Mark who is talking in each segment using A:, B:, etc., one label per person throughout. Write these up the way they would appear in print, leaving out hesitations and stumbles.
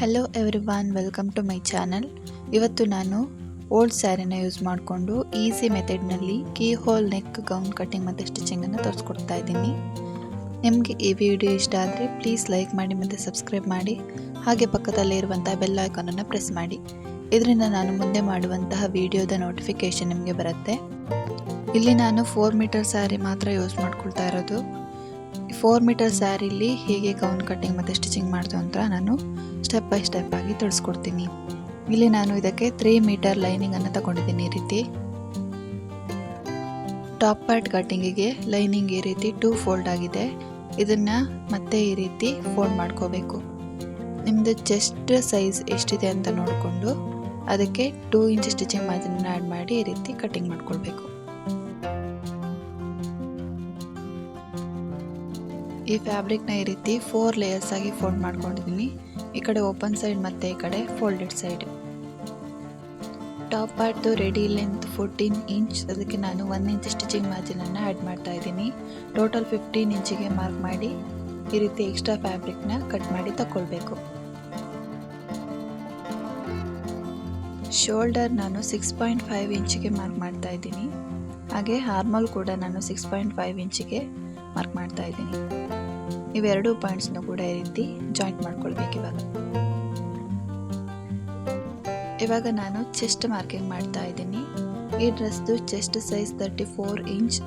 A: Hello everyone, welcome to my channel. ಇವತ್ತು ನಾನು old ಸ್ಯಾರಿನ ಯೂಸ್ ಮಾಡಿಕೊಂಡು ಈಸಿ ಮೆಥಡ್ನಲ್ಲಿ key hole neck gown cutting ಮತ್ತು ಸ್ಟಿಚಿಂಗನ್ನು ತೋರಿಸ್ಕೊಡ್ತಾ ಇದ್ದೀನಿ. ನಿಮಗೆ ಈ ವಿಡಿಯೋ ಇಷ್ಟ ಆದರೆ ಪ್ಲೀಸ್ ಲೈಕ್ ಮಾಡಿ ಮತ್ತು ಸಬ್ಸ್ಕ್ರೈಬ್ ಮಾಡಿ. ಹಾಗೆ ಪಕ್ಕದಲ್ಲೇ ಇರುವಂತಹ ಬೆಲ್ ಐಕಾನನ್ನು ಪ್ರೆಸ್ ಮಾಡಿ. ಇದರಿಂದ ನಾನು ಮುಂದೆ ಮಾಡುವಂತಹ ವಿಡಿಯೋದ ನೋಟಿಫಿಕೇಷನ್ ನಿಮಗೆ ಬರುತ್ತೆ. ಇಲ್ಲಿ ನಾನು 4 ಮೀಟರ್ ಸ್ಯಾರಿ ಮಾತ್ರ ಯೂಸ್ ಮಾಡ್ಕೊಳ್ತಾ ಇರೋದು. 4 ಮೀಟರ್ ಸ್ಯಾರಿಲಿ ಹೇಗೆ ಗೌನ್ ಕಟ್ಟಿಂಗ್ ಮತ್ತು ಸ್ಟಿಚಿಂಗ್ ಮಾಡ್ತು ಅಂತ ನಾನು ಸ್ಟೆಪ್ ಬೈ ಸ್ಟೆಪ್ ಆಗಿ ತಿಳಿಸ್ಕೊಡ್ತೀನಿ. ಇಲ್ಲಿ ನಾನು ಇದಕ್ಕೆ 3 ಮೀಟರ್ ಲೈನಿಂಗನ್ನು ತಗೊಂಡಿದ್ದೀನಿ. ಈ ರೀತಿ ಟಾಪ್ ಪಾರ್ಟ್ ಕಟ್ಟಿಂಗಿಗೆ ಲೈನಿಂಗ್ ಈ ರೀತಿ 2 ಫೋಲ್ಡ್ ಆಗಿದೆ. ಇದನ್ನು ಮತ್ತೆ ಈ ರೀತಿ ಫೋಲ್ಡ್ ಮಾಡ್ಕೋಬೇಕು. ನಿಮ್ಮದು ಚೆಸ್ಟ್ ಸೈಜ್ ಎಷ್ಟಿದೆ ಅಂತ ನೋಡಿಕೊಂಡು ಅದಕ್ಕೆ 2 ಇಂಚ್ ಸ್ಟಿಚಿಂಗ್ ಮಾರ್ಜಿನ್ ಆ್ಯಡ್ ಮಾಡಿ ಈ ರೀತಿ ಕಟ್ಟಿಂಗ್ ಮಾಡ್ಕೊಳ್ಬೇಕು. ಈ ಫ್ಯಾಬ್ರಿಕ್ನ ಈ ರೀತಿ 4 ಲೇಯರ್ಸ್ ಆಗಿ ಫೋಲ್ಡ್ ಮಾಡ್ಕೊಂಡಿದ್ದೀನಿ. ಈ ಕಡೆ ಓಪನ್ ಸೈಡ್ ಮತ್ತು ಈ ಕಡೆ ಫೋಲ್ಡೆಡ್ ಸೈಡ್. ಟಾಪ್ ಪಾರ್ಟ್ದು ರೆಡಿ ಲೆಂತ್ 14 ಇಂಚ್. ಅದಕ್ಕೆ ನಾನು 1 ಇಂಚ್ ಸ್ಟಿಚಿಂಗ್ ಮಾರ್ಜಿನನ್ನು ಆ್ಯಡ್ ಮಾಡ್ತಾ ಇದ್ದೀನಿ. ಟೋಟಲ್ 15 ಇಂಚಿಗೆ ಮಾರ್ಕ್ ಮಾಡಿ ಈ ರೀತಿ ಎಕ್ಸ್ಟ್ರಾ ಫ್ಯಾಬ್ರಿಕ್ನ ಕಟ್ ಮಾಡಿ ತಗೊಳ್ಬೇಕು. ಶೋಲ್ಡರ್ ನಾನು 6.5 ಇಂಚಿಗೆ ಮಾರ್ಕ್ ಮಾಡ್ತಾ ಇದ್ದೀನಿ. ಹಾಗೆ ಆರ್ಮೋಲ್ ಕೂಡ ನಾನು 6.5 ಇಂಚಿಗೆ ಮಾರ್ಕ್ ಮಾಡ್ತಾ ಇದ್ದೀನಿ. ಇವೆರಡು ಪಾಯಿಂಟ್ಸ್ನ ಕೂಡ ಈ ರೀತಿ ಜಾಯಿಂಟ್ ಮಾಡ್ಕೊಳ್ಬೇಕು. ಇವಾಗ ನಾನು ಚೆಸ್ಟ್ ಮಾರ್ಕಿಂಗ್ ಮಾಡ್ತಾ ಇದ್ದೀನಿ. ಈ ಡ್ರೆಸ್ದು ಚೆಸ್ಟ್ ಸೈಜ್ 34 ಇಂಚ್.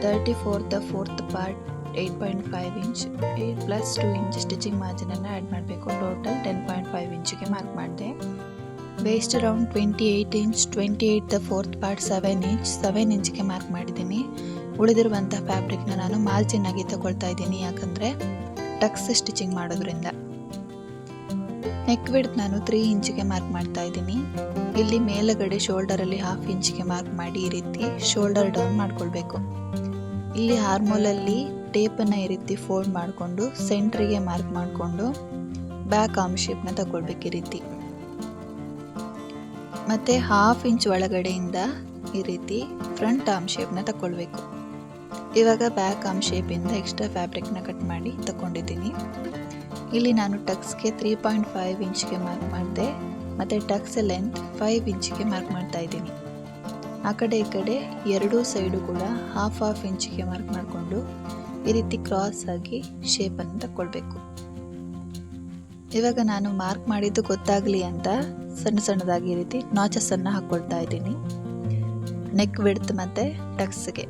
A: 34ದ 4th part 8.5 inch plus 2 inch stitching ಮಾರ್ಜಿನನ್ನು ಆ್ಯಡ್ ಮಾಡಬೇಕು. ಟೋಟಲ್ 10.5 ಇಂಚಿಗೆ ಮಾರ್ಕ್ ಮಾಡಿದೆ. Waist round 28 inch. 28ದ 4th ಪಾರ್ಟ್ 7 ಇಂಚ್. 7 ಇಂಚಿಗೆ ಮಾರ್ಕ್ ಮಾಡಿದ್ದೀನಿ. ಉಳಿದಿರುವಂಥ ಫ್ಯಾಬ್ರಿಕ್ನ ನಾನು ಮಾರ್ಜಿನ್ ಆಗಿ ತಗೊಳ್ತಾ ಇದ್ದೀನಿ, ಯಾಕಂದರೆ ಟಕ್ಸ್ ಸ್ಟಿಚಿಂಗ್ ಮಾಡೋದ್ರಿಂದ. ನೆಕ್ ವಿಡ್ತ್ ನಾನು 3 ಇಂಚಿಗೆ ಮಾರ್ಕ್ ಮಾಡ್ತಾ ಇದ್ದೀನಿ. ಇಲ್ಲಿ ಮೇಲುಗಡೆ ಶೋಲ್ಡರಲ್ಲಿ 1/2 ಇಂಚಿಗೆ ಮಾರ್ಕ್ ಮಾಡಿ ಈ ರೀತಿ ಶೋಲ್ಡರ್ ಡೌನ್ ಮಾಡ್ಕೊಳ್ಬೇಕು. ಇಲ್ಲಿ ಆರ್ಮೋಲಲ್ಲಿ ಟೇಪನ್ನು ಈ ರೀತಿ ಫೋಲ್ಡ್ ಮಾಡಿಕೊಂಡು ಸೆಂಟ್ರಿಗೆ ಮಾರ್ಕ್ ಮಾಡಿಕೊಂಡು ಬ್ಯಾಕ್ ಆರ್ಮ್ ಶೇಪ್ನ ತಗೊಳ್ಬೇಕು ಈ ರೀತಿ. ಮತ್ತು 1/2 ಇಂಚ್ ಒಳಗಡೆಯಿಂದ ಈ ರೀತಿ ಫ್ರಂಟ್ ಆರ್ಮ್ ಶೇಪ್ನ ತಗೊಳ್ಬೇಕು. ಇವಾಗ ಬ್ಯಾಕ್ ಆರ್ಮ್ ಶೇಪಿಂದ ಎಕ್ಸ್ಟ್ರಾ ಫ್ಯಾಬ್ರಿಕ್ನ ಕಟ್ ಮಾಡಿ ತಗೊಂಡಿದ್ದೀನಿ. ಇಲ್ಲಿ ನಾನು ಟಕ್ಸ್ಗೆ 3.5 ಇಂಚಿಗೆ ಮಾರ್ಕ್ ಮಾಡಿದೆ ಮತ್ತು ಟಕ್ಸ್ ಲೆಂತ್ 5 ಇಂಚಿಗೆ ಮಾರ್ಕ್ ಮಾಡ್ತಾ ಇದ್ದೀನಿ. ಆ ಕಡೆ ಈ ಕಡೆ ಎರಡೂ ಸೈಡು ಕೂಡ 1/2 ಇಂಚಿಗೆ ಮಾರ್ಕ್ ಮಾಡಿಕೊಂಡು ಈ ರೀತಿ ಕ್ರಾಸ್ ಆಗಿ ಶೇಪನ್ನು ತಗೊಳ್ಬೇಕು. ಇವಾಗ ನಾನು ಮಾರ್ಕ್ ಮಾಡಿದ್ದು ಗೊತ್ತಾಗಲಿ ಅಂತ ಸಣ್ಣ ಸಣ್ಣದಾಗಿ ಈ ರೀತಿ ನಾಚಸನ್ನು ಹಾಕ್ಕೊಳ್ತಾ ಇದ್ದೀನಿ ನೆಕ್ ವಿಡ್ತ್ ಮತ್ತು ಟಕ್ಸ್ಗೆ.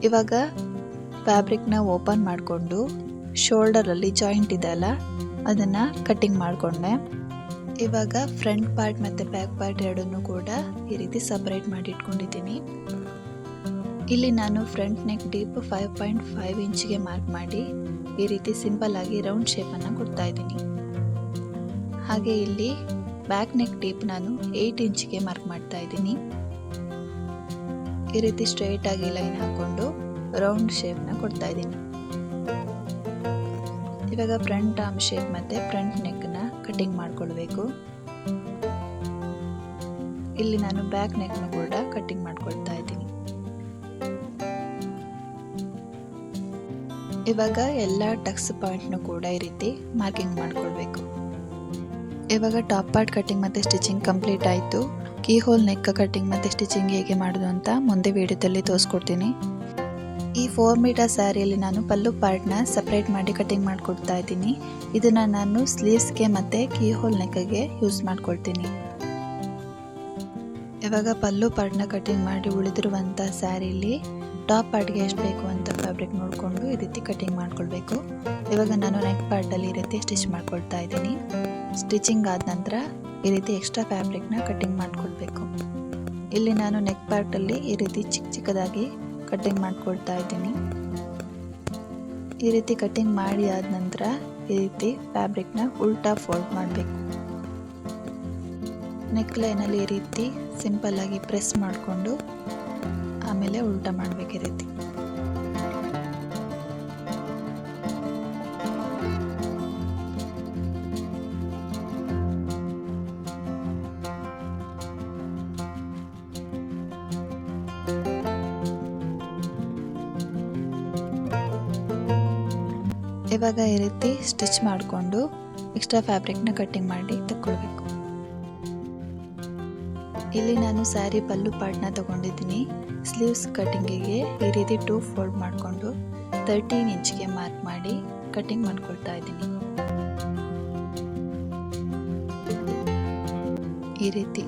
A: ಇವಾಗ ಫ್ಯಾಬ್ರಿಕ್ನ ಓಪನ್ ಮಾಡಿಕೊಂಡು ಶೋಲ್ಡರಲ್ಲಿ ಜಾಯಿಂಟ್ ಇದೆ ಅಲ್ಲ, ಅದನ್ನು ಕಟ್ಟಿಂಗ್ ಮಾಡಿಕೊಂಡೆ. ಇವಾಗ ಫ್ರಂಟ್ ಪಾರ್ಟ್ ಮತ್ತು ಬ್ಯಾಕ್ ಪಾರ್ಟ್ ಎರಡನ್ನೂ ಕೂಡ ಈ ರೀತಿ ಸಪ್ರೇಟ್ ಮಾಡಿ ಇಟ್ಕೊಂಡಿದ್ದೀನಿ. ಇಲ್ಲಿ ನಾನು ಫ್ರಂಟ್ ನೆಕ್ ಡೀಪ್ 5.5 ಇಂಚಿಗೆ ಮಾರ್ಕ್ ಮಾಡಿ ಈ ರೀತಿ ಸಿಂಪಲ್ ಆಗಿ ರೌಂಡ್ ಶೇಪನ್ನು ಕೊಡ್ತಾ ಇದ್ದೀನಿ. ಹಾಗೆ ಇಲ್ಲಿ ಬ್ಯಾಕ್ ನೆಕ್ ಡೀಪ್ ನಾನು 8 ಇಂಚಿಗೆ ಮಾರ್ಕ್ ಮಾಡ್ತಾ ಇದ್ದೀನಿ. ಈ ರೀತಿ ಸ್ಟ್ರೈಟ್ ಆಗಿ ಲೈನ್ ಹಾಕೊಂಡು ರೌಂಡ್ ಶೇಪ್ನ ಕೊಡ್ತಾ ಇದ್ದೀನಿ. ಇವಾಗ ಫ್ರಂಟ್ ಆರ್ಮ್ ಶೇಪ್ ಮತ್ತು ಫ್ರಂಟ್ ನೆಕ್ನ ಕಟಿಂಗ್ ಮಾಡ್ಕೊಳ್ಬೇಕು. ಇಲ್ಲಿ ನಾನು ಬ್ಯಾಕ್ ನೆಕ್ನ ಕೂಡ ಕಟಿಂಗ್ ಮಾಡ್ಕೊಳ್ತಾ ಇದ್ದೀನಿ. ಇವಾಗ ಎಲ್ಲ ಟಕ್ಸ್ ಪಾಯಿಂಟ್ನು ಕೂಡ ಈ ರೀತಿ ಮಾರ್ಕಿಂಗ್ ಮಾಡ್ಕೊಳ್ಬೇಕು. ಇವಾಗ ಟಾಪ್ ಪಾರ್ಟ್ ಕಟಿಂಗ್ ಮತ್ತು ಸ್ಟಿಚಿಂಗ್ ಕಂಪ್ಲೀಟ್ ಆಯಿತು. ಕೀ ಹೋಲ್ ನೆಕ್ ಕಟಿಂಗ್ ಮತ್ತು ಸ್ಟಿಚಿಂಗ್ ಹೇಗೆ ಮಾಡೋದು ಅಂತ ಮುಂದೆ ವಿಡಿಯೋದಲ್ಲಿ ತೋರಿಸ್ಕೊಡ್ತೀನಿ. ಈ 4 ಮೀಟರ್ ಸ್ಯಾರಿಯಲ್ಲಿ ನಾನು ಪಲ್ಲು ಪಾರ್ಟ್ನ ಸಪ್ರೇಟ್ ಮಾಡಿ ಕಟಿಂಗ್ ಮಾಡಿಕೊಡ್ತಾ ಇದ್ದೀನಿ. ಇದನ್ನು ನಾನು ಸ್ಲೀವ್ಸ್ಗೆ ಮತ್ತು ಕೀ ಹೋಲ್ ನೆಕ್ಗೆ ಯೂಸ್ ಮಾಡ್ಕೊಳ್ತೀನಿ. ಇವಾಗ ಪಲ್ಲು ಪಾರ್ಟ್ನ ಕಟಿಂಗ್ ಮಾಡಿ ಉಳಿದಿರುವಂಥ ಸ್ಯಾರಿಲಿ ಟಾಪ್ ಪಾರ್ಟ್ಗೆ ಎಷ್ಟು ಬೇಕು ಅಂತ ಫ್ಯಾಬ್ರಿಕ್ ನೋಡಿಕೊಂಡು ಈ ರೀತಿ ಕಟಿಂಗ್ ಮಾಡ್ಕೊಳ್ಬೇಕು. ಇವಾಗ ನಾನು ನೆಕ್ ಪಾರ್ಟಲ್ಲಿ ಈ ರೀತಿ ಸ್ಟಿಚ್ ಮಾಡ್ಕೊಳ್ತಾ ಇದ್ದೀನಿ. ಸ್ಟಿಚಿಂಗ್ ಆದ ನಂತರ ಈ ರೀತಿ ಎಕ್ಸ್ಟ್ರಾ ಫ್ಯಾಬ್ರಿಕ್ನ ಕಟಿಂಗ್ ಮಾಡ್ಕೊಳ್ಬೇಕು. ಇಲ್ಲಿ ನಾನು ನೆಕ್ ಪಾರ್ಟಲ್ಲಿ ಈ ರೀತಿ ಚಿಕ್ಕ ಚಿಕ್ಕದಾಗಿ ಕಟಿಂಗ್ ಮಾಡ್ಕೊಳ್ತಾ ಇದ್ದೀನಿ. ಈ ರೀತಿ ಕಟಿಂಗ್ ಮಾಡಿ ಆದ ನಂತರ ಈ ರೀತಿ ಫ್ಯಾಬ್ರಿಕ್ನ ಉಲ್ಟಾ ಫೋಲ್ಡ್ ಮಾಡಬೇಕು. ನೆಕ್ ಲೈನಲ್ಲಿ ಈ ರೀತಿ ಸಿಂಪಲ್ ಆಗಿ ಪ್ರೆಸ್ ಮಾಡಿಕೊಂಡು ಆಮೇಲೆ ಉಲ್ಟಾ ಮಾಡಬೇಕು ಈ ರೀತಿ. ಇವಾಗ ಈ ರೀತಿ ಸ್ಟಿಚ್ ಮಾಡಿಕೊಂಡು ಎಕ್ಸ್ಟ್ರಾ ಫ್ಯಾಬ್ರಿಕ್ನ ಕಟ್ಟಿಂಗ್ ಮಾಡಿ ತಗೊಳ್ಬೇಕು. ಇಲ್ಲಿ ನಾನು ಸ್ಯಾರಿ ಪಲ್ಲು ಪಾರ್ಟ್ನ ತಗೊಂಡಿದ್ದೀನಿ. ಸ್ಲೀವ್ಸ್ ಕಟ್ಟಿಂಗಿಗೆ ಈ ರೀತಿ 2 ಫೋಲ್ಡ್ ಮಾಡಿಕೊಂಡು 13 ಇಂಚ್ಗೆ ಮಾರ್ಕ್ ಮಾಡಿ ಕಟ್ಟಿಂಗ್ ಮಾಡ್ಕೊಳ್ತಾ ಇದ್ದೀನಿ. ಈ ರೀತಿ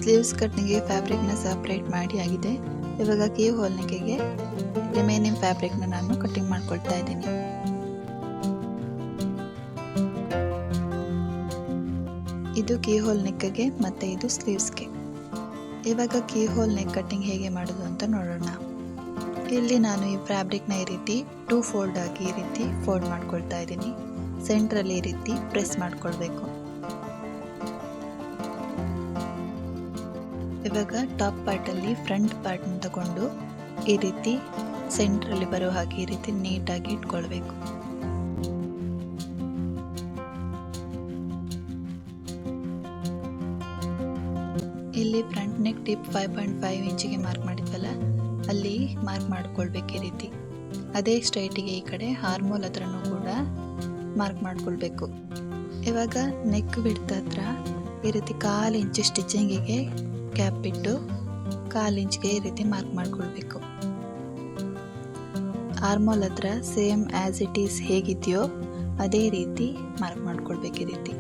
A: ಸ್ಲೀವ್ಸ್ ಕಟ್ಟಿಂಗ್ಗೆ ಫ್ಯಾಬ್ರಿಕ್ನ ಸಪ್ರೇಟ್ ಮಾಡಿ ಆಗಿದೆ. ಇವಾಗ ಕೀ ಹೋಲ್ ನೆಕ್ಗೆ ರಿಮೈನಿಂಗ್ ಫ್ಯಾಬ್ರಿಕ್ನ ನಾನು ಕಟ್ಟಿಂಗ್ ಮಾಡ್ಕೊಳ್ತಾ ಇದ್ದೀನಿ. ಇದು ಕೀ ಹೋಲ್ ನೆಕ್ಗೆ ಮತ್ತು ಇದು ಸ್ಲೀವ್ಸ್ಗೆ. ಇವಾಗ ಕೀ ಹೋಲ್ ನೆಕ್ ಕಟ್ಟಿಂಗ್ ಹೇಗೆ ಮಾಡೋದು ಅಂತ ನೋಡೋಣ. ಇಲ್ಲಿ ನಾನು ಈ ಫ್ಯಾಬ್ರಿಕ್ನ ಈ ರೀತಿ 2 ಫೋಲ್ಡ್ ಆಗಿ ಈ ರೀತಿ ಫೋಲ್ಡ್ ಮಾಡ್ಕೊಳ್ತಾ ಇದ್ದೀನಿ. ಸೆಂಟ್ರಲ್ಲಿ ಈ ರೀತಿ ಪ್ರೆಸ್ ಮಾಡ್ಕೊಳ್ಬೇಕು. ಇವಾಗ ಟಾಪ್ ಪಾರ್ಟಲ್ಲಿ ಫ್ರಂಟ್ ಪಾರ್ಟ್ನ ತಗೊಂಡು ಈ ರೀತಿ ಸೆಂಟ್ರಲ್ಲಿ ಬರೋ ಹಾಗೆ ಈ ರೀತಿ ನೀಟಾಗಿ ಇಟ್ಕೊಳ್ಬೇಕು. ಇಲ್ಲಿ ಫ್ರಂಟ್ ನೆಕ್ ಟಿಪ್ 5.5 ಇಂಚಿಗೆ ಮಾರ್ಕ್ ಮಾಡಿದ್ವಲ್ಲ, ಅಲ್ಲಿ ಮಾರ್ಕ್ ಮಾಡ್ಕೊಳ್ಬೇಕು ಈ ರೀತಿ. ಅದೇ ಸ್ಟ್ರೈಟಿಗೆ ಈ ಕಡೆ ಹಾರ್ಮೋಲ್ ಹತ್ರನೂ ಕೂಡ ಮಾರ್ಕ್ ಮಾಡ್ಕೊಳ್ಬೇಕು. ಇವಾಗ ನೆಕ್ ಬಿಡ್ತ ಹತ್ರ ಈ ರೀತಿ 1/4 ಇಂಚು ಸ್ಟಿಚಿಂಗಿಗೆ ಕ್ಯಾಪ್ ಬಿಟ್ಟು 1/4 ಇಂಚ್ಗೆ ಈ ರೀತಿ ಮಾರ್ಕ್ ಮಾಡ್ಕೊಳ್ಬೇಕು. ಆರ್ಮೋಲ್ ಹತ್ರ ಸೇಮ್ ಆ್ಯಸ್ ಇಟ್ ಈಸ್ ಹೇಗಿದೆಯೋ ಅದೇ ರೀತಿ ಮಾರ್ಕ್ ಮಾಡ್ಕೊಳ್ಬೇಕು ಈ ರೀತಿ.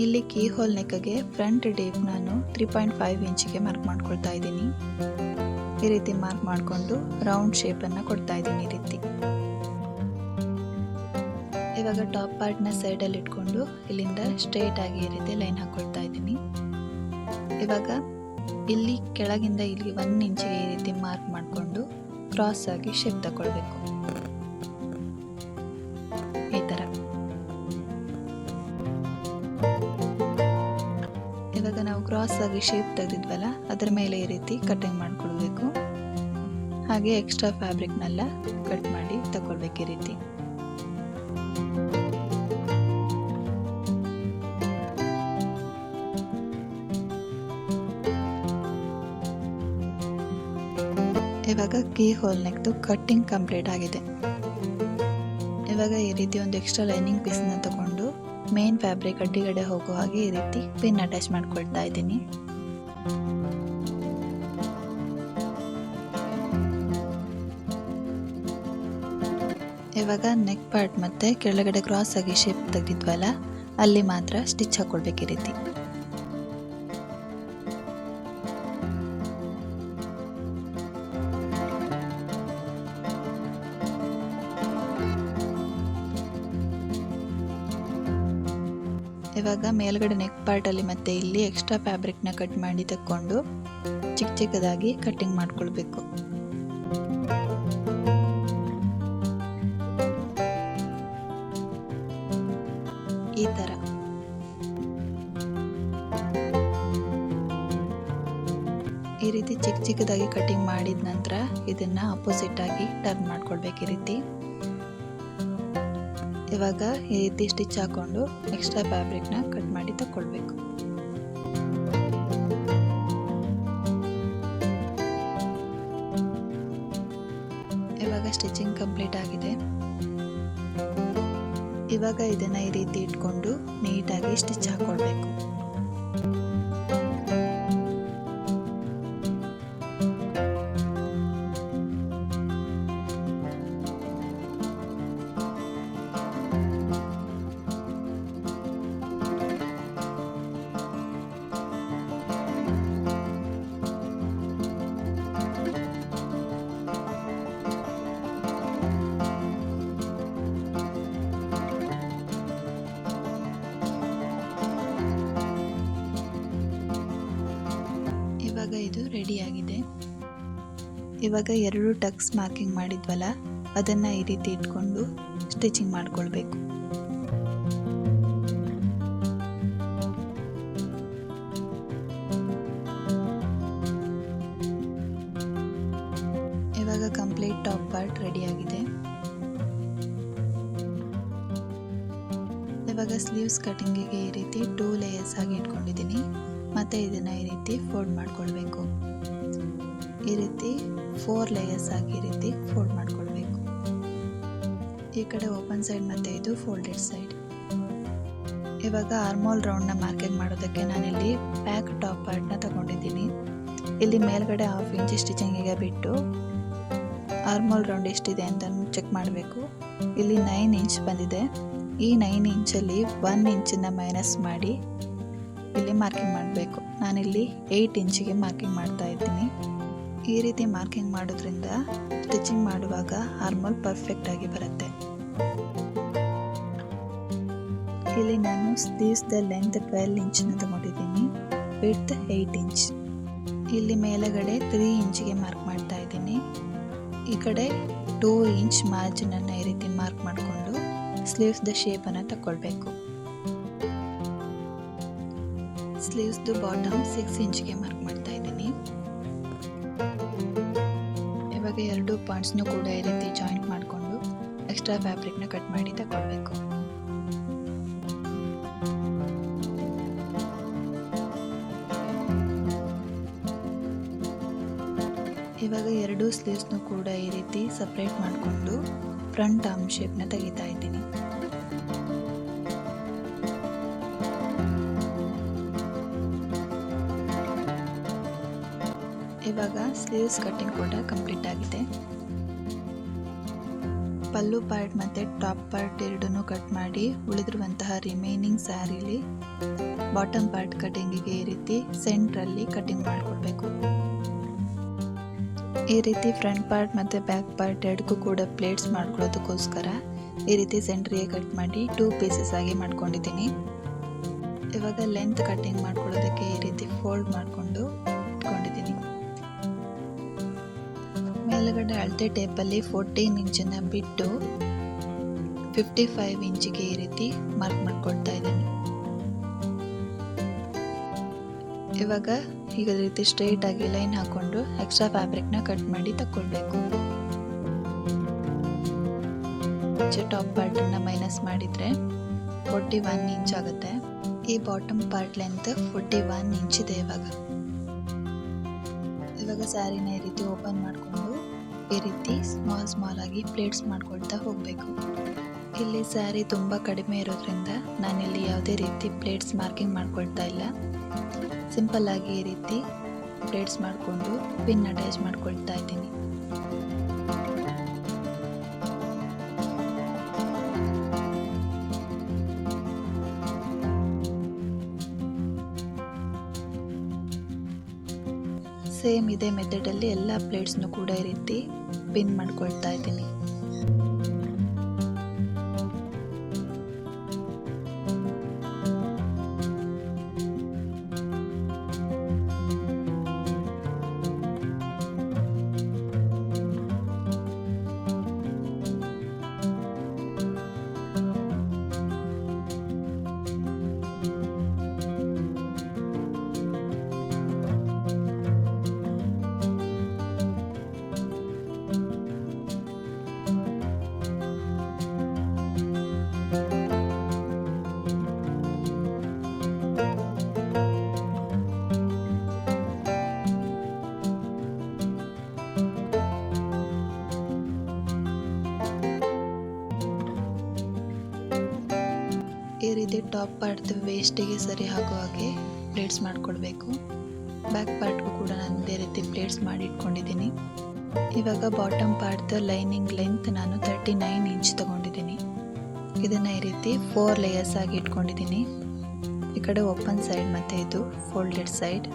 A: ಇಲ್ಲಿ ಕೀ ಹೋಲ್ ನೆಕ್ಗೆ ಫ್ರಂಟ್ ಡೀಪ್ ನಾನು 3.5 ಇಂಚಿಗೆ ಮಾರ್ಕ್ ಮಾಡ್ಕೊಳ್ತಾ ಇದ್ದೀನಿ. ಈ ರೀತಿ ಮಾರ್ಕ್ ಮಾಡಿಕೊಂಡು ರೌಂಡ್ ಶೇಪನ್ನು ಕೊಡ್ತಾ ಇದ್ದೀನಿ ಈ ರೀತಿ. ಇವಾಗ ಟಾಪ್ ಪಾರ್ಟ್ನ ಸೈಡಲ್ಲಿ ಇಟ್ಕೊಂಡು ಇಲ್ಲಿಂದ ಸ್ಟ್ರೈಟ್ ಆಗಿ ಈ ರೀತಿ ಲೈನ್ ಹಾಕ್ಕೊಳ್ತಾ ಇದ್ದೀನಿ. ಇವಾಗ ಇಲ್ಲಿ ಕೆಳಗಿಂದ ಇಲ್ಲಿ 1 ಇಂಚಿಗೆ ಈ ರೀತಿ ಮಾರ್ಕ್ ಮಾಡಿಕೊಂಡು ಕ್ರಾಸ್ ಆಗಿ ಶೇಪ್ ತಗೊಳ್ಬೇಕು. ಈ ಥರ. ಇವಾಗ ನಾವು ಕ್ರಾಸ್ ಆಗಿ ಶೇಪ್ ತೆಗೆದಿದ್ವಲ್ಲ ಅದರ ಮೇಲೆ ಈ ರೀತಿ ಕಟಿಂಗ್ ಮಾಡ್ಕೊಳ್ಬೇಕು. ಹಾಗೆ ಎಕ್ಸ್ಟ್ರಾ ಫ್ಯಾಬ್ರಿಕ್ನೆಲ್ಲ ಕಟ್ ಮಾಡಿ ತಗೊಳ್ಬೇಕು ಈ ರೀತಿ. ಇವಾಗ ಕೀ ಹೋಲ್ ನೆಕ್ದು ಕಟ್ಟಿಂಗ್ ಕಂಪ್ಲೀಟ್ ಆಗಿದೆ. ಇವಾಗ ಈ ರೀತಿ ಒಂದು ಎಕ್ಸ್ಟ್ರಾ ಲೈನಿಂಗ್ ಪೀಸ್ನ ತಗೊಂಡು ಮೇನ್ ಫ್ಯಾಬ್ರಿಕ್ ಅಡ್ಡಿಗಡೆ ಹೋಗೋ ಹಾಗೆ ಈ ರೀತಿ ಪಿನ್ ಅಟ್ಯಾಚ್ ಮಾಡ್ಕೊಳ್ತಾ ಇದ್ದೀನಿ. ಇವಾಗ ನೆಕ್ ಪಾರ್ಟ್ ಮತ್ತೆ ಕೆಳಗಡೆ ಕ್ರಾಸ್ ಆಗಿ ಶೇಪ್ ತೆಗೆದಿದ್ವಲ್ಲ ಅಲ್ಲಿ ಮಾತ್ರ ಸ್ಟಿಚ್ ಹಾಕೊಳ್ಬೇಕು ಈ ರೀತಿ. ಇವಾಗ ಮೇಲ್ಗಡೆ ನೆಕ್ ಪಾರ್ಟಲ್ಲಿ ಮತ್ತೆ ಇಲ್ಲಿ ಎಕ್ಸ್ಟ್ರಾ ಫ್ಯಾಬ್ರಿಕ್ನ ಕಟ್ ಮಾಡಿ ತಕ್ಕೊಂಡು ಚಿಕ್ಕ ಚಿಕ್ಕದಾಗಿ ಕಟ್ಟಿಂಗ್ ಮಾಡ್ಕೊಳ್ಬೇಕು. ಈ ಥರ. ಈ ರೀತಿ ಚಿಕ್ಕ ಚಿಕ್ಕದಾಗಿ ಕಟ್ಟಿಂಗ್ ಮಾಡಿದ ನಂತರ ಇದನ್ನ ಅಪೋಸಿಟ್ ಆಗಿ ಟರ್ನ್ ಮಾಡ್ಕೊಳ್ಬೇಕು ಈ ರೀತಿ. ಇವಾಗ ಈ ರೀತಿ ಸ್ಟಿಚ್ ಹಾಕೊಂಡು ಎಕ್ಸ್ಟ್ರಾ ಫ್ಯಾಬ್ರಿಕ್ನ ಕಟ್ ಮಾಡಿ ತಗೊಳ್ಬೇಕು. ಇವಾಗ ಸ್ಟಿಚಿಂಗ್ ಕಂಪ್ಲೀಟ್ ಆಗಿದೆ. ಇವಾಗ ಇದನ್ನ ಈ ರೀತಿ ಇಟ್ಕೊಂಡು ನೀಟಾಗಿ ಸ್ಟಿಚ್ ಹಾಕೊಳ್ಬೇಕು. ಇವಾಗ ಇದು ರೆಡಿ ಆಗಿದೆ. ಇವಾಗ 2 ಟಕ್ಸ್ ಮಾರ್ಕಿಂಗ್ ಮಾಡಿದ್ವಲ್ಲ ಅದನ್ನ ಈ ರೀತಿ ಇಟ್ಕೊಂಡು ಸ್ಟಿಚಿಂಗ್ ಮಾಡ್ಕೊಳ್ಬೇಕು. ಇವಾಗ ಕಂಪ್ಲೀಟ್ ಟಾಪ್ ಪಾರ್ಟ್ ರೆಡಿ ಆಗಿದೆ. ಇವಾಗ ಇವಾಗ ಸ್ಲೀವ್ಸ್ ಕಟಿಂಗಿಗೆ ಈ ರೀತಿ 2 ಲೇಯರ್ಸ್ ಆಗಿ ಇಟ್ಕೊಂಡಿದ್ದೀನಿ. ಮತ್ತು ಇದನ್ನು ಈ ರೀತಿ ಫೋಲ್ಡ್ ಮಾಡ್ಕೊಳ್ಬೇಕು. ಈ ರೀತಿ 4 ಲೇಯರ್ಸ್ ಆಗಿ ಈ ರೀತಿ ಫೋಲ್ಡ್ ಮಾಡ್ಕೊಳ್ಬೇಕು. ಈ ಕಡೆ ಓಪನ್ ಸೈಡ್ ಮತ್ತು ಇದು ಫೋಲ್ಡೆಡ್ ಸೈಡ್. ಇವಾಗ ಆರ್ಮೋಲ್ ರೌಂಡ್ನ ಮಾರ್ಕಿಂಗ್ ಮಾಡೋದಕ್ಕೆ ನಾನಿಲ್ಲಿ ಬ್ಯಾಕ್ ಟಾಪ್ ಪಾರ್ಟ್ನ ತಗೊಂಡಿದ್ದೀನಿ. ಇಲ್ಲಿ ಮೇಲ್ಗಡೆ 1/2 ಇಂಚ್ ಸ್ಟಿಚಿಂಗಿಗೆ ಬಿಟ್ಟು ಆರ್ಮೋಲ್ ರೌಂಡ್ ಎಷ್ಟಿದೆ ಅಂತ ಚೆಕ್ ಮಾಡಬೇಕು. ಇಲ್ಲಿ 9 ಇಂಚ್ ಬಂದಿದೆ. ಈ 9 ಇಂಚಲ್ಲಿ 1 ಇಂಚನ್ನು ಮೈನಸ್ ಮಾಡಿ ಇಲ್ಲಿ ಮಾರ್ಕಿಂಗ್ ಮಾಡಬೇಕು. ನಾನಿಲ್ಲಿ 8 ಇಂಚಿಗೆ ಮಾರ್ಕಿಂಗ್ ಮಾಡ್ತಾ ಇದ್ದೀನಿ. ಈ ರೀತಿ ಮಾರ್ಕಿಂಗ್ ಮಾಡೋದ್ರಿಂದ ಸ್ಟಿಚಿಂಗ್ ಮಾಡುವಾಗ ಆರ್ಮೋಲ್ ಪರ್ಫೆಕ್ಟ್ ಆಗಿ ಬರುತ್ತೆ. ಇಲ್ಲಿ ನಾನು ಸ್ಲೀವ್ಸ್ದ ಲೆಂತ್ 12 ಇಂಚನ್ನು ತಗೊಂಡಿದ್ದೀನಿ, ವಿಡ್ತ್ 8 ಇಂಚ್. ಇಲ್ಲಿ ಮೇಲುಗಡೆ 3 ಇಂಚಿಗೆ ಮಾರ್ಕ್ ಮಾಡ್ತಾ ಇದ್ದೀನಿ. ಈ ಕಡೆ 2 ಇಂಚ್ ಮಾರ್ಜಿನನ್ನು ಈ ರೀತಿ ಮಾರ್ಕ್ ಮಾಡಿಕೊಂಡು ಸ್ಲೀವ್ಸ್ದ ಶೇಪನ್ನು ತಗೊಳ್ಬೇಕು. ಸ್ಲೀವ್ಸ್ದು ಬಾಟಮ್ 6 ಇಂಚ್ಗೆ ಮಾರ್ಕ್ ಮಾಡ್ತಾ ಇದ್ದೀನಿ. ಇವಾಗ 2 ಪಾಯಿಂಟ್ಸ್ನು ಕೂಡ ಈ ರೀತಿ ಜಾಯಿಂಟ್ ಮಾಡಿಕೊಂಡು ಎಕ್ಸ್ಟ್ರಾ ಫ್ಯಾಬ್ರಿಕ್ನ ಕಟ್ ಮಾಡಿ ತಗೊಳ್ಬೇಕು. ಇವಾಗ 2 ಸ್ಲೀವ್ಸ್ನು ಕೂಡ ಈ ರೀತಿ ಸಪ್ರೇಟ್ ಮಾಡಿಕೊಂಡು ಫ್ರಂಟ್ ಆರ್ಮ್ ಶೇಪ್ನ ತೆಗಿತಾ ಇದ್ದೀನಿ. ಇವಾಗ ಸ್ಲೀವ್ಸ್ ಕಟ್ಟಿಂಗ್ ಕೂಡ ಕಂಪ್ಲೀಟ್ ಆಗಿದೆ. ಪಲ್ಲು ಪಾರ್ಟ್ ಮತ್ತು ಟಾಪ್ ಪಾರ್ಟ್ ಎರಡನ್ನೂ ಕಟ್ ಮಾಡಿ ಉಳಿದಿರುವಂತಹ ರಿಮೈನಿಂಗ್ ಸ್ಯಾರಿಲಿ ಬಾಟಮ್ ಪಾರ್ಟ್ ಕಟಿಂಗಿಗೆ ಈ ರೀತಿ ಸೆಂಟ್ರಲ್ಲಿ ಕಟಿಂಗ್ ಮಾಡಿಕೊಡ್ಬೇಕು. ಈ ರೀತಿ ಫ್ರಂಟ್ ಪಾರ್ಟ್ ಮತ್ತು ಬ್ಯಾಕ್ ಪಾರ್ಟ್ ಎರಡಕ್ಕೂ ಕೂಡ ಪ್ಲೇಟ್ಸ್ ಮಾಡ್ಕೊಳ್ಳೋದಕ್ಕೋಸ್ಕರ ಈ ರೀತಿ ಸೆಂಟ್ರಿಗೆ ಕಟ್ ಮಾಡಿ 2 ಪೀಸಸ್ ಆಗಿ ಮಾಡ್ಕೊಂಡಿದ್ದೀನಿ. ಇವಾಗ ಲೆಂತ್ ಕಟ್ಟಿಂಗ್ ಮಾಡ್ಕೊಳ್ಳೋದಕ್ಕೆ ಈ ರೀತಿ ಫೋಲ್ಡ್ ಮಾಡಿಕೊಂಡು ಇಟ್ಕೊಂಡಿದ್ದೀನಿ. ಮೇಲುಗಡೆ ಅಳತೆ ಟೇಪಲ್ಲಿ 14 ಇಂಚನ್ನು ಬಿಟ್ಟು 55 ಇಂಚಿಗೆ ಈ ರೀತಿ ಮಾರ್ಕ್ ಮಾಡ್ಕೊಳ್ತಾ ಇದ್ದೀನಿ. ಇವಾಗ ಈಗ ರೀತಿ ಸ್ಟ್ರೈಟ್ ಆಗಿ ಲೈನ್ ಹಾಕೊಂಡು ಎಕ್ಸ್ಟ್ರಾ ಫ್ಯಾಬ್ರಿಕ್ನ ಕಟ್ ಮಾಡಿ ತಗೊಳ್ಬೇಕು. ಟಾಪ್ ಪಾರ್ಟನ್ನು ಮೈನಸ್ ಮಾಡಿದರೆ 41 ಇಂಚ್ ಆಗುತ್ತೆ. ಈ ಬಾಟಮ್ ಪಾರ್ಟ್ ಲೆಂತ್ 41 ಇಂಚ್ ಇದೆ. ಇವಾಗ ಸ್ಯಾರಿನ ಈ ರೀತಿ ಓಪನ್ ಮಾಡಿಕೊಂಡು ಈ ರೀತಿ ಸ್ಮಾಲ್ ಆಗಿ ಪ್ಲೇಟ್ಸ್ ಮಾಡ್ಕೊಳ್ತಾ ಹೋಗಬೇಕು. ಇಲ್ಲಿ ಸ್ಯಾರಿ ತುಂಬ ಕಡಿಮೆ ಇರೋದ್ರಿಂದ ನಾನಿಲ್ಲಿ ಯಾವುದೇ ರೀತಿ ಪ್ಲೇಟ್ಸ್ ಮಾರ್ಕಿಂಗ್ ಮಾಡ್ಕೊಳ್ತಾ ಇಲ್ಲ. ಸಿಂಪಲ್ ಆಗಿ ಈ ರೀತಿ ಪ್ಲೇಟ್ಸ್ ಮಾಡಿಕೊಂಡು ಪಿನ್ ಅಟ್ಯಾಚ್ ಮಾಡ್ಕೊಳ್ತಾ ಇದ್ದೀನಿ. ಸೇಮ್ ಇದೇ ಮೆಥಡಲ್ಲಿ ಎಲ್ಲ ಪ್ಲೇಟ್ಸ್ನು ಕೂಡ ಈ ರೀತಿ ಪಿನ್ ಮಾಡ್ಕೊಳ್ತಾ ಇದ್ದೀನಿ. ಈ ರೀತಿ ಟಾಪ್ ಪಾರ್ಟ್ ವೇಸ್ಟಿಗೆ ಸರಿ ಆಗೋ ಹಾಗೆ ಪ್ಲೇಟ್ಸ್ ಮಾಡಿಕೊಡ್ಬೇಕು. ಬ್ಯಾಕ್ ಪಾರ್ಟ್ಗೂ ಕೂಡ ನಾನು ಇದೇ ರೀತಿ ಪ್ಲೇಟ್ಸ್ ಮಾಡಿ ಇಟ್ಕೊಂಡಿದ್ದೀನಿ. ಇವಾಗ ಬಾಟಮ್ ಪಾರ್ಟ್ ಲೈನಿಂಗ್ ಲೆಂತ್ ನಾನು 39 ಇಂಚ್ ತಗೊಂಡಿದ್ದೀನಿ. ಇದನ್ನು ಈ ರೀತಿ 4 ಲೇಯರ್ಸ್ ಆಗಿ ಇಟ್ಕೊಂಡಿದ್ದೀನಿ. ಈ ಕಡೆ ಓಪನ್ ಸೈಡ್ ಮತ್ತು ಇದು ಫೋಲ್ಡೆಡ್ ಸೈಡ್.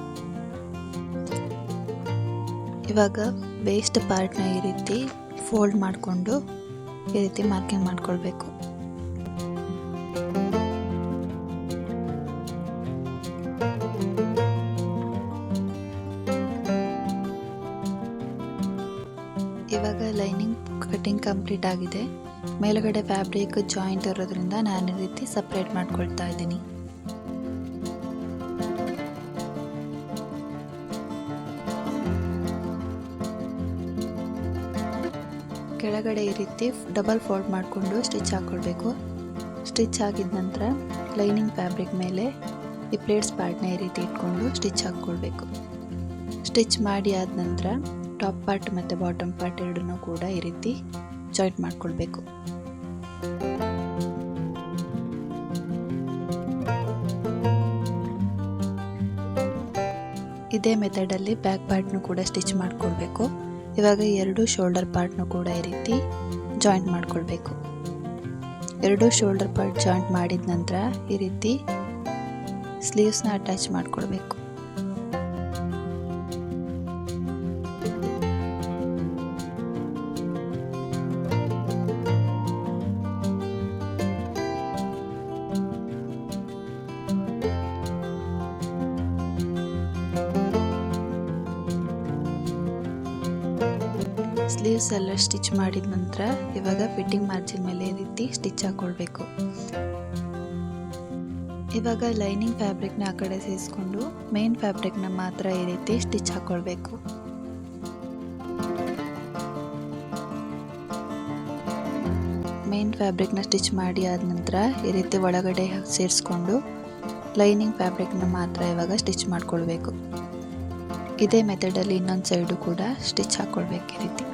A: ಇವಾಗ ವೇಸ್ಟ್ ಪಾರ್ಟ್ನ ಈ ರೀತಿ ಫೋಲ್ಡ್ ಮಾಡಿಕೊಂಡು ಈ ರೀತಿ ಮಾರ್ಕಿಂಗ್ ಮಾಡಿಕೊಳ್ಬೇಕು. ಇವಾಗ ಲೈನಿಂಗ್ ಕಟಿಂಗ್ ಕಂಪ್ಲೀಟ್ ಆಗಿದೆ. ಮೇಲ್ಗಡೆ ಫ್ಯಾಬ್ರಿಕ್ ಜಾಯಿಂಟ್ ಇರೋದ್ರಿಂದ ನಾನು ಈ ರೀತಿ ಸಪ್ರೇಟ್ ಮಾಡ್ಕೊಳ್ತಾ ಇದ್ದೀನಿ. ಕೆಳಗಡೆ ಈ ರೀತಿ ಡಬಲ್ ಫೋಲ್ಡ್ ಮಾಡಿಕೊಂಡು ಸ್ಟಿಚ್ ಹಾಕ್ಕೊಳ್ಬೇಕು. ಸ್ಟಿಚ್ ಆಗಿದ ನಂತರ ಲೈನಿಂಗ್ ಫ್ಯಾಬ್ರಿಕ್ ಮೇಲೆ ಈ ಪ್ಲೇಟ್ಸ್ ಪಾರ್ಟ್ನ ಈ ರೀತಿ ಇಟ್ಕೊಂಡು ಸ್ಟಿಚ್ ಹಾಕ್ಕೊಳ್ಬೇಕು. ಸ್ಟಿಚ್ ಮಾಡಿ ಆದ ನಂತರ ಟಾಪ್ ಪಾರ್ಟ್ ಮತ್ತು ಬಾಟಮ್ ಪಾರ್ಟ್ ಎರಡನ್ನೂ ಕೂಡ ಈ ರೀತಿ ಜಾಯಿಂಟ್ ಮಾಡ್ಕೊಳ್ಬೇಕು. ಇದೇ ಮೆಥಡಲ್ಲಿ ಬ್ಯಾಕ್ ಪಾರ್ಟ್ನು ಕೂಡ ಸ್ಟಿಚ್ ಮಾಡ್ಕೊಳ್ಬೇಕು. ಇವಾಗ ಎರಡು ಶೋಲ್ಡರ್ ಪಾರ್ಟ್ನು ಕೂಡ ಈ ರೀತಿ ಜಾಯಿಂಟ್ ಮಾಡ್ಕೊಳ್ಬೇಕು. ಎರಡು ಶೋಲ್ಡರ್ ಪಾರ್ಟ್ ಜಾಯಿಂಟ್ ಮಾಡಿದ ನಂತರ ಈ ರೀತಿ ಸ್ಲೀವ್ಸ್ನ ಅಟ್ಯಾಚ್ ಮಾಡ್ಕೊಳ್ಬೇಕು. ಸ್ಲೀವ್ಸ್ ಎಲ್ಲ ಸ್ಟಿಚ್ ಮಾಡಿದ ನಂತರ ಇವಾಗ ಫಿಟ್ಟಿಂಗ್ ಮಾರ್ಜಿನ್ ಮೇಲೆ ಈ ರೀತಿ ಸ್ಟಿಚ್ ಹಾಕ್ಕೊಳ್ಬೇಕು. ಇವಾಗ ಲೈನಿಂಗ್ ಫ್ಯಾಬ್ರಿಕ್ನ ಆ ಕಡೆ ಸೇರಿಸ್ಕೊಂಡು ಮೇನ್ ಫ್ಯಾಬ್ರಿಕ್ನ ಮಾತ್ರ ಈ ರೀತಿ ಸ್ಟಿಚ್ ಹಾಕ್ಕೊಳ್ಬೇಕು. ಮೇನ್ ಫ್ಯಾಬ್ರಿಕ್ನ ಸ್ಟಿಚ್ ಮಾಡಿ ಆದ ನಂತರ ಈ ರೀತಿ ಒಳಗಡೆ ಸೇರಿಸ್ಕೊಂಡು ಲೈನಿಂಗ್ ಫ್ಯಾಬ್ರಿಕ್ನ ಮಾತ್ರ ಇವಾಗ ಸ್ಟಿಚ್ ಮಾಡ್ಕೊಳ್ಬೇಕು. ಇದೇ ಮೆಥಡಲ್ಲಿ ಇನ್ನೊಂದು ಸೈಡು ಕೂಡ ಸ್ಟಿಚ್ ಹಾಕ್ಕೊಳ್ಬೇಕು ಈ ರೀತಿ.